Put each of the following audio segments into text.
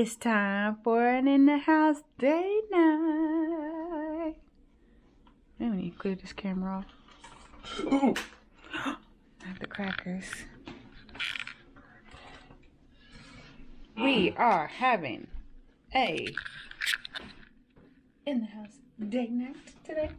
It's time for an in the house date night. Maybe we need to clear this camera off. Ooh. Not the crackers. We are having a in the house date night today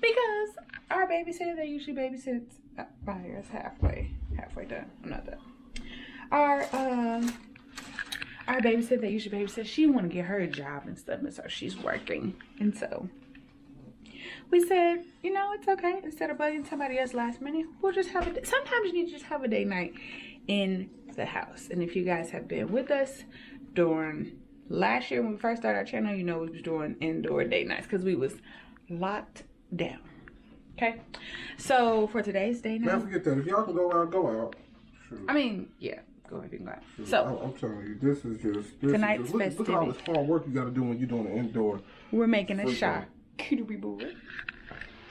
because our babysitter that usually babysits by us halfway done. I'm not done. Our babysitter that usually babysits, she want to get her a job and stuff, and so she's working, and so we said, you know, it's okay. Instead of bugging somebody else last minute, we'll just have a. Sometimes you need to just have a date night in the house. And if you guys have been with us during last year when we first started our channel, you know we was doing indoor date nights because we was locked down. Okay, so for today's date night, Don't forget that if y'all can go out, go out. Sure. I mean, yeah, go ahead and go out. Sure. So I'm telling you, this is just tonight's look at all this festivity. hard work you got to do when you're doing an indoor. We're making a Free charcuterie board.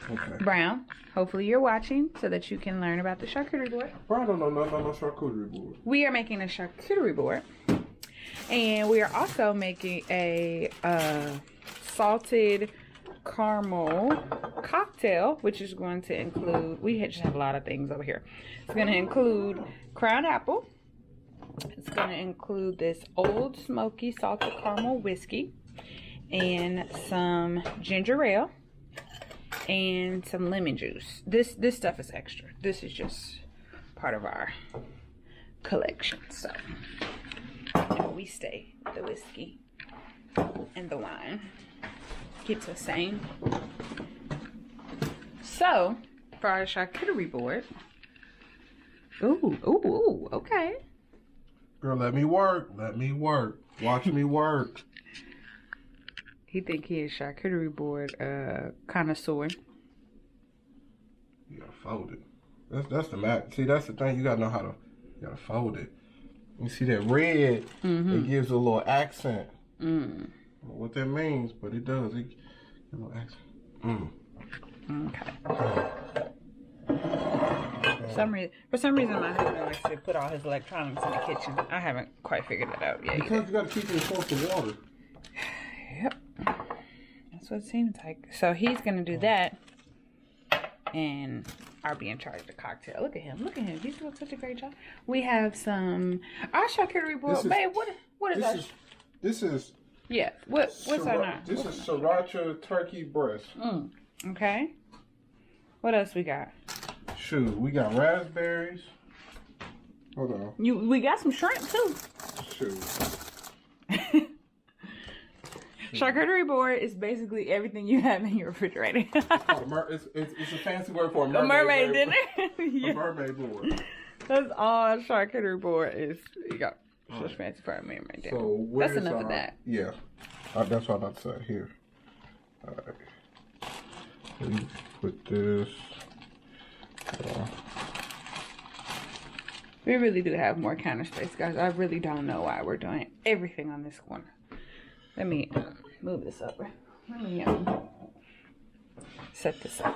Okay. Brown, hopefully you're watching so that you can learn about the charcuterie board. Brian don't know nothing about no charcuterie board. We are making a charcuterie board, and we are also making a salted caramel cocktail, which is going to include, we just have a lot of things over here. It's going to include crown apple. It's going to include this Old Smoky salted caramel whiskey and some ginger ale and some lemon juice. This stuff is extra. This is just part of our collection. So we stay with the whiskey and the wine. Keeps us sane. So for our charcuterie board. Ooh, okay. Girl, let me work. Let me work. Watch me work. He think he is charcuterie board connoisseur. You gotta fold it. That's the mat. See, that's the thing. You gotta know how to. You gotta fold it. You see that red? It gives a little accent. I don't know what that means, but it does. It gives a little accent. Okay. For some reason, my husband likes to put all his electronics in the kitchen. I haven't quite figured that out yet. Because you gotta keep it in close to water. Yep. That's what it seems like. So he's gonna do that, and I'll be in charge of the cocktail. Look at him. Look at him. He's doing such a great job. We have some our charcuterie board. Babe, what is that? This is. Yeah. What's our name? This is sriracha turkey breast. Okay. What else we got? Shoot, we got raspberries. Hold on. We got some shrimp too. Shoot. Charcuterie board is basically everything you have in your refrigerator. It's a fancy word for a mermaid dinner. A mermaid board. That's all charcuterie board is. You got just fancy for a mermaid dinner. So that's enough of that. Yeah, that's what I'm about to say here. All right. So you put this. We really do have more counter space, guys. I really don't know why we're doing everything on this corner. Let me move this up. Let me set this up.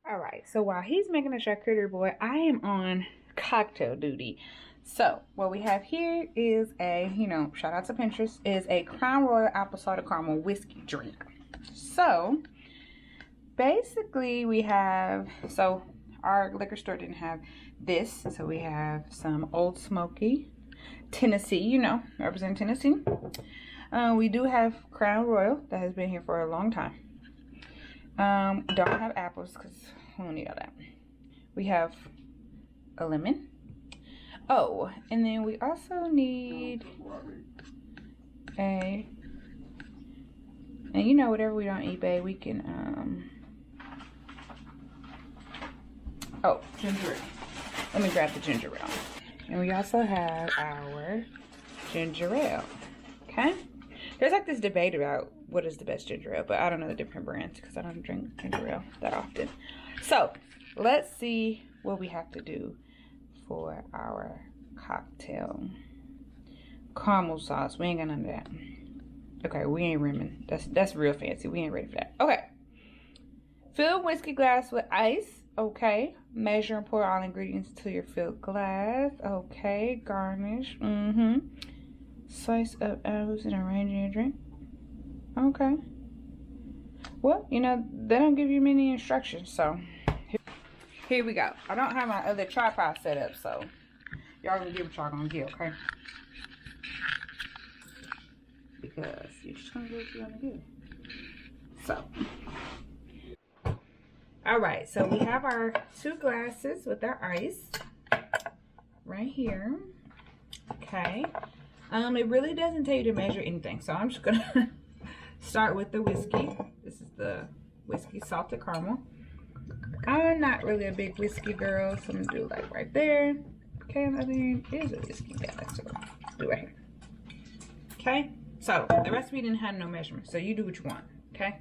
All right, so while he's making a charcuterie board, I am on cocktail duty. So what we have here is a, shout out to Pinterest, is a Crown Royal apple cider caramel whiskey drink. So basically we have, so our liquor store didn't have this, so we have some Old Smoky, Tennessee, represent Tennessee. We do have Crown Royal that has been here for a long time. Don't have apples because we don't need all that. We have a lemon. Oh, and then we also need and whatever we don't eat, babe, we can ginger ale. Let me grab the ginger ale. And we also have our ginger ale. Okay? There's like this debate about what is the best ginger ale, but I don't know the different brands because I don't drink ginger ale that often. So let's see what we have to do for our cocktail. Caramel sauce. We ain't got none of that. Okay, we ain't rimming. That's real fancy. We ain't ready for that. Okay. Fill whiskey glass with ice. Okay. Measure and pour all ingredients to your filled glass. Okay. Garnish. Slice up apples and arrange in your drink. Okay. Well, they don't give you many instructions, so here we go. I don't have my other tripod set up, so y'all gonna get what y'all gonna get, okay? Because you're just gonna do what you're gonna do. So, all right. So we have our 2 glasses with our ice right here. Okay. It really doesn't tell you to measure anything, so I'm just gonna start with the whiskey. This is the whiskey salted caramel. I'm not really a big whiskey girl, so I'm gonna do like right there. Okay, I mean, here's a whiskey glass, so do right here. Okay, so the recipe didn't have no measurement, so you do what you want. Okay,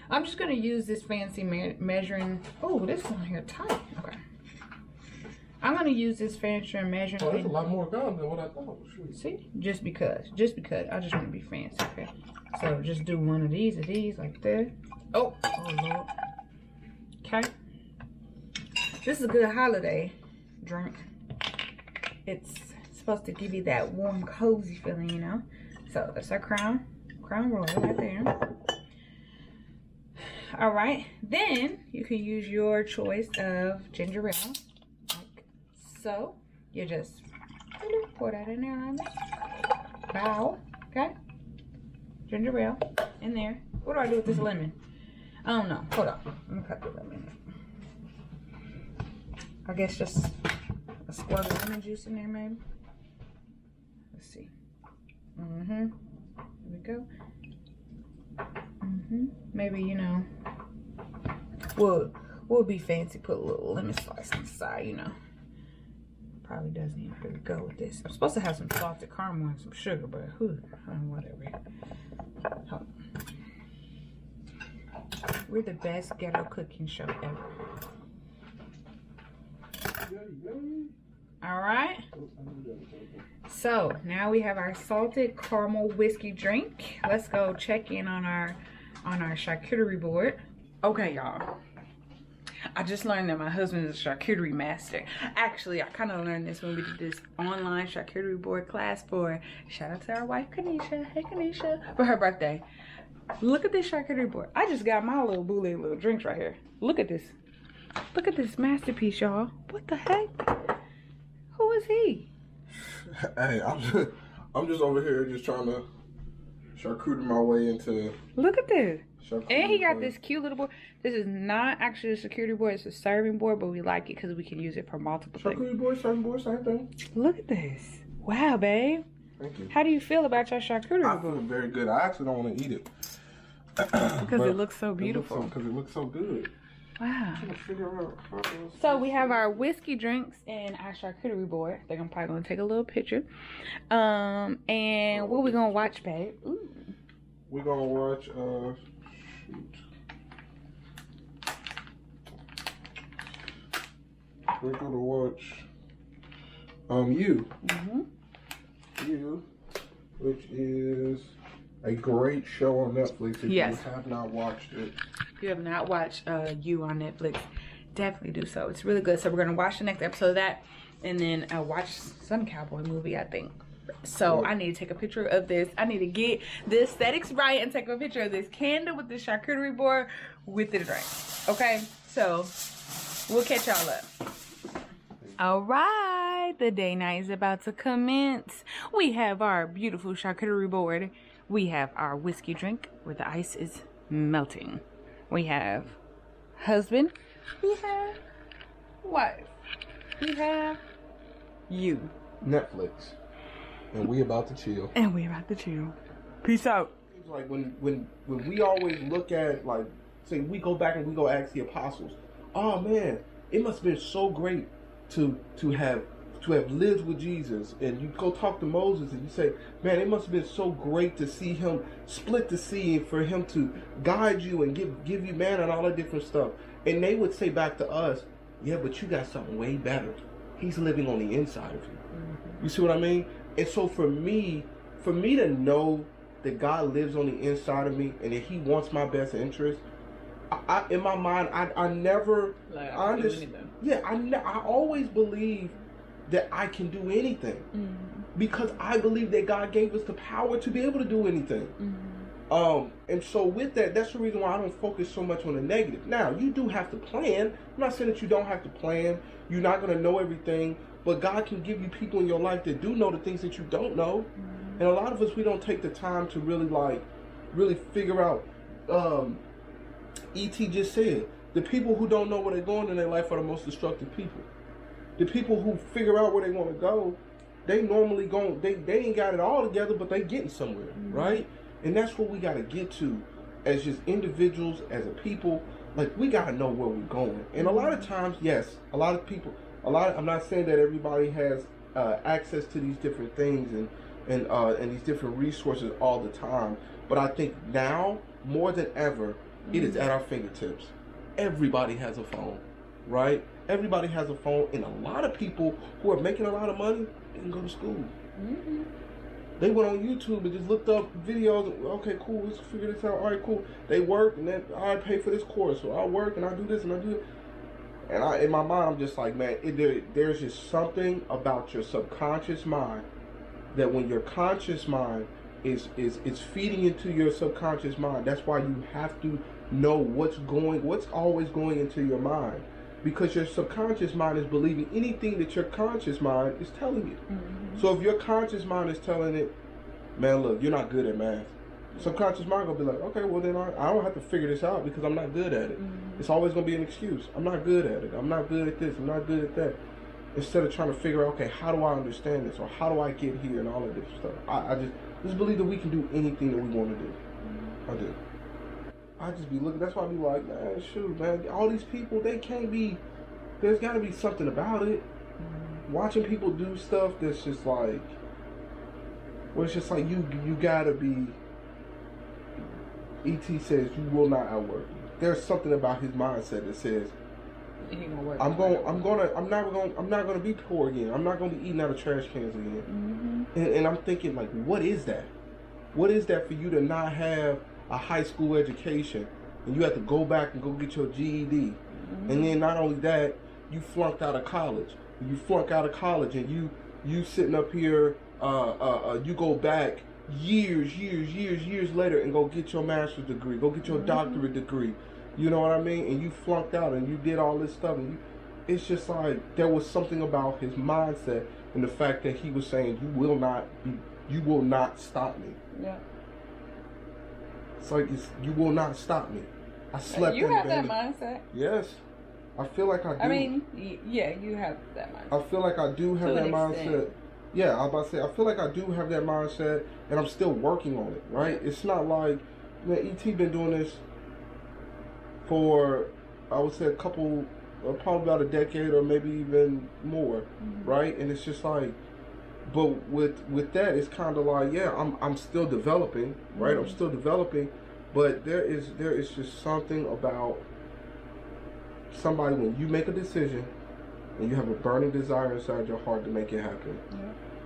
I'm just gonna use this fancy measuring. Oh, this is on here tight. Okay. I'm gonna use this fancy measuring. Oh, that's a lot more gum than what I thought. Shoot. See, just because I just want to be fancy. Okay, so just do one of these like that. Oh Lord. Okay, this is a good holiday drink. It's supposed to give you that warm, cozy feeling, So that's our Crown Royal right there. All right, then you can use your choice of ginger ale. So you just pour that in there like that. Wow. Okay. Ginger ale in there. What do I do with this lemon? I don't know. Hold on. Let me cut the lemon. I guess just a squirt of lemon juice in there, maybe. Let's see. There we go. Maybe we'll be fancy. Put a little lemon slice on the side, Probably doesn't even really go with this. I'm supposed to have some salted caramel and some sugar, but whatever. Hold on. We're the best ghetto cooking show ever. All right. So now we have our salted caramel whiskey drink. Let's go check in on our charcuterie board. Okay, y'all. I just learned that my husband is a charcuterie master. Actually, I kind of learned this when we did this online charcuterie board class for, shout out to our wife, Kanisha. Hey, Kanisha. For her birthday. Look at this charcuterie board. I just got my little boule little drinks right here. Look at this. Look at this masterpiece, y'all. What the heck? Who is he? Hey, I'm just over here just trying to charcuterie my way into. Look at this. And he got this cute little board. This is not actually a charcuterie board. It's a serving board, but we like it because we can use it for multiple things. Charcuterie board, serving board, same thing. Look at this. Wow, babe. Thank you. How do you feel about your charcuterie board? I feel very good. I actually don't want to eat it. Because it looks so beautiful. Because it looks so good. Wow. I'm trying to figure out how So we have our whiskey drinks and our charcuterie board. They're probably going to take a little picture. And what we going to watch, babe? Ooh. We're going to watch, we're going to watch You. You, which is a great show on Netflix. If yes. you have not watched it. If you have not watched You on Netflix, definitely do so. It's really good. So we're gonna watch the next episode of that, and then watch some cowboy movie, I think. So I need to take a picture of this. I need to get the aesthetics right and take a picture of this candle with the charcuterie board with the drink. Okay, so we'll catch y'all up. All right, the day night is about to commence. We have our beautiful charcuterie board. We have our whiskey drink where the ice is melting. We have husband. We have wife. We have you. Netflix. And we about to chill. And we about to chill. Peace out. It's like when we always look at, like, say we go back and we go ask the apostles, oh man, it must have been so great to have lived with Jesus. And you go talk to Moses and you say, man, it must have been so great to see him split the sea and for him to guide you and give you manna and all that different stuff. And they would say back to us, yeah, but you got something way better. He's living on the inside of you. You see what I mean? And so for me to know that God lives on the inside of me and that he wants my best interest, I in my mind, I never, Like, I understand. Yeah, I always believe that I can do anything because I believe that God gave us the power to be able to do anything. And so with that, that's the reason why I don't focus so much on the negative. Now, you do have to plan. I'm not saying that you don't have to plan. You're not going to know everything. But God can give you people in your life that do know the things that you don't know. And a lot of us, we don't take the time to really figure out. E.T. just said, the people who don't know where they're going in their life are the most destructive people. The people who figure out where they want to go, they normally they ain't got it all together, but they getting somewhere, right? And that's what we got to get to as just individuals, as a people. Like, we got to know where we're going. And a lot of times, yes, a lot of people, I'm not saying that everybody has access to these different things and these different resources all the time. But I think now, more than ever, it is at our fingertips. Everybody has a phone, right? Everybody has a phone. And a lot of people who are making a lot of money didn't go to school. They went on YouTube and just looked up videos. Okay, cool, let's figure this out. All right, cool. They work, and then I pay for this course. So I work, and I do this, and I do it. And in my mind, I'm just like, man, there's just something about your subconscious mind that when your conscious mind is feeding into your subconscious mind, that's why you have to know what's always going into your mind. Because your subconscious mind is believing anything that your conscious mind is telling you. So if your conscious mind is telling it, man, look, you're not good at math. Subconscious mind gonna be like, okay, well then I don't have to figure this out because I'm not good at it. It's always gonna be an excuse. I'm not good at it. I'm not good at this. I'm not good at that. Instead of trying to figure out, okay, how do I understand this, or how do I get here, and all of this stuff. I just believe that we can do anything that we want to do. I do. I just be looking. That's why I be like, man, shoot, man, all these people, they can't be. There's got to be something about it. Watching people do stuff that's just like, well, it's just like you gotta be. E.T. says you will not outwork me. There's something about his mindset that says, I'm not gonna be poor again. I'm not gonna be eating out of trash cans again. And I'm thinking, like, what is that? What is that for you to not have a high school education and you have to go back and go get your GED? And then not only that, you flunked out of college. You flunk out of college and you sitting up here, you go back years later and go get your master's degree, go get your doctorate degree. You know what I mean? And you flunked out and you did all this stuff. And it's just like there was something about his mindset and the fact that he was saying, you will not stop me. Yeah. It's like you will not stop me. I slept. You have that mindset. Yes. I feel like I do. I mean, yeah, you have that mindset. I feel like I do have that mindset. Yeah, I was about to say, I feel like I do have that mindset, and I'm still working on it, right? It's not like, man, E.T. been doing this for, I would say, probably about a decade or maybe even more, right? And it's just like, but with that, it's kind of like, yeah, I'm still developing, right? I'm still developing, but there is just something about somebody when you make a decision and you have a burning desire inside your heart to make it happen.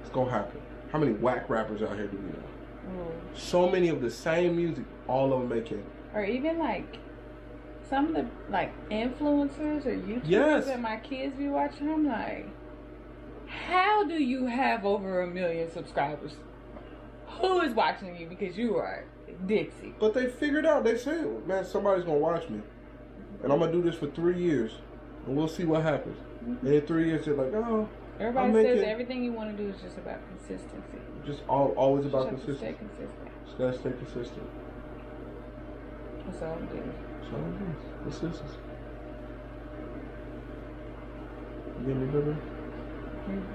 It's gonna happen. How many whack rappers out here do we know? So many of the same music, all of them making. Or even like some of the like influencers or YouTubers Yes. that my kids be watching, I'm like, how do you have over 1 million subscribers? Who is watching you because you are Dixie? But they figured out. They said, man, somebody's gonna watch me, and I'm gonna do this for 3 years, and we'll see what happens. And in 3 years, they're like, oh, Everybody I'm says making- everything you want to do is just about consistency. just always You about just have to stay consistency. consistent. Just gotta stay consistent. That's all it is. That's all it is. Consistency. You get me, baby?